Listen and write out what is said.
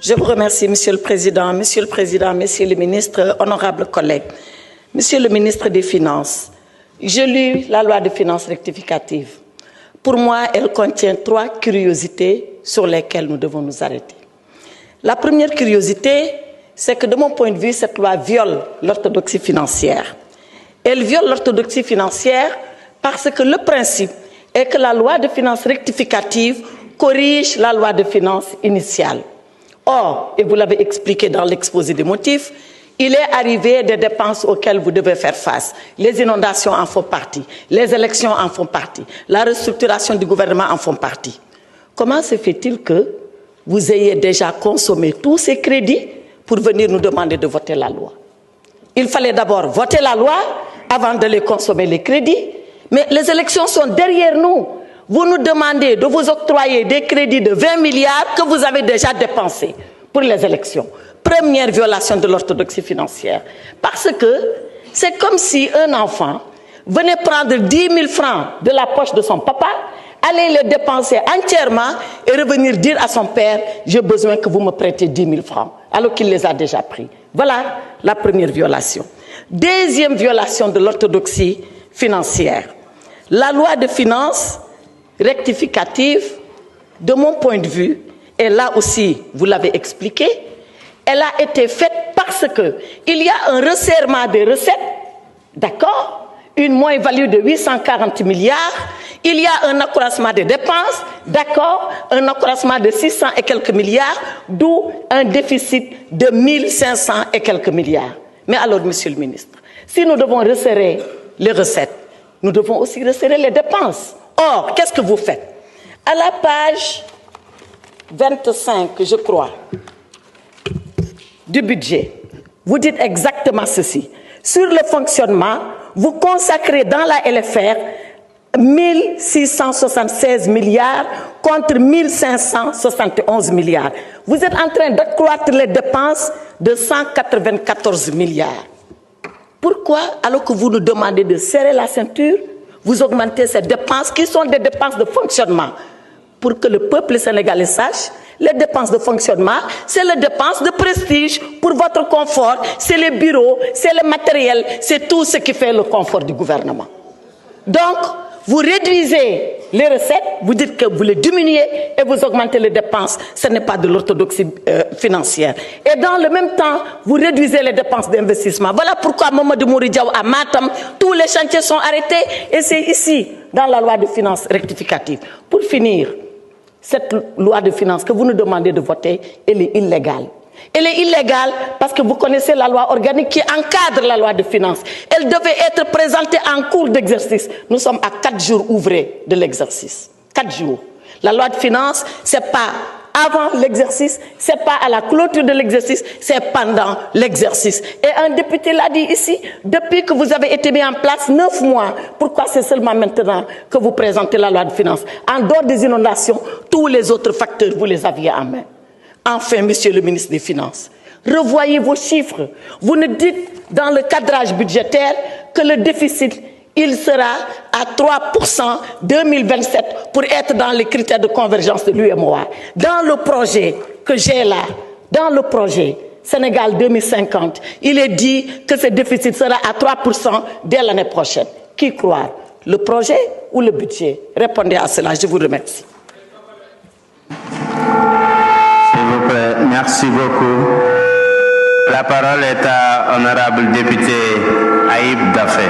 Je vous remercie, Monsieur le Président, Monsieur le Ministre, honorables collègues. Monsieur le Ministre des Finances, j'ai lu la loi de finances rectificative. Pour moi, elle contient 3 curiosités sur lesquelles nous devons nous arrêter. La première curiosité, c'est que de mon point de vue, cette loi viole l'orthodoxie financière. Elle viole l'orthodoxie financière parce que le principe est que la loi de finances rectificative corrige la loi de finances initiale. Or, et vous l'avez expliqué dans l'exposé des motifs, il est arrivé des dépenses auxquelles vous devez faire face. Les inondations en font partie, les élections en font partie, la restructuration du gouvernement en font partie. Comment se fait-il que vous ayez déjà consommé tous ces crédits pour venir nous demander de voter la loi? Il fallait d'abord voter la loi avant de les consommer les crédits, mais les élections sont derrière nous. Vous nous demandez de vous octroyer des crédits de 20 milliards que vous avez déjà dépensés pour les élections. Première violation de l'orthodoxie financière. Parce que c'est comme si un enfant venait prendre 10 000 francs de la poche de son papa, aller les dépenser entièrement et revenir dire à son père « j'ai besoin que vous me prêtez 10 000 francs » alors qu'il les a déjà pris. Voilà la première violation. Deuxième violation de l'orthodoxie financière. La loi de finances rectificative, de mon point de vue, et là aussi, vous l'avez expliqué, elle a été faite parce qu'il y a un resserrement des recettes, d'accord, une moins-value de 840 milliards, il y a un accroissement des dépenses, d'accord, un accroissement de 600 et quelques milliards, d'où un déficit de 1500 et quelques milliards. Mais alors, Monsieur le Ministre, si nous devons resserrer les recettes, nous devons aussi resserrer les dépenses. Or, qu'est-ce que vous faites? À la page 25, je crois, du budget, vous dites exactement ceci. Sur le fonctionnement, vous consacrez dans la LFR 1676 milliards contre 1571 milliards. Vous êtes en train d'accroître les dépenses de 194 milliards. Pourquoi, alors que vous nous demandez de serrer la ceinture, vous augmentez ces dépenses qui sont des dépenses de fonctionnement? Pour que le peuple sénégalais sache, les dépenses de fonctionnement, c'est les dépenses de prestige pour votre confort, c'est les bureaux, c'est le matériel, c'est tout ce qui fait le confort du gouvernement. Donc, vous réduisez les recettes, vous dites que vous les diminuez et vous augmentez les dépenses. Ce n'est pas de l'orthodoxie financière. Et dans le même temps, vous réduisez les dépenses d'investissement. Voilà pourquoi Mamadou Mouridiaou à Matam, tous les chantiers sont arrêtés et c'est ici, dans la loi de finances rectificative. Pour finir, cette loi de finances que vous nous demandez de voter, elle est illégale. Elle est illégale parce que vous connaissez la loi organique qui encadre la loi de finances. Elle devait être présentée en cours d'exercice. Nous sommes à 4 jours ouvrés de l'exercice. 4 jours. La loi de finances, ce n'est pas avant l'exercice, ce n'est pas à la clôture de l'exercice, c'est pendant l'exercice. Et un député l'a dit ici, depuis que vous avez été mis en place 9 mois, pourquoi c'est seulement maintenant que vous présentez la loi de finances? En dehors des inondations, tous les autres facteurs, vous les aviez en main. Enfin, Monsieur le ministre des Finances, revoyez vos chiffres. Vous nous dites dans le cadrage budgétaire que le déficit, il sera à 3% 2027 pour être dans les critères de convergence de l'UEMOA. Dans le projet que j'ai là, dans le projet Sénégal 2050, il est dit que ce déficit sera à 3% dès l'année prochaine. Qui croire? Le projet ou le budget? Répondez à cela, je vous remercie. Merci beaucoup. La parole est à honorable député Aïb Dafé.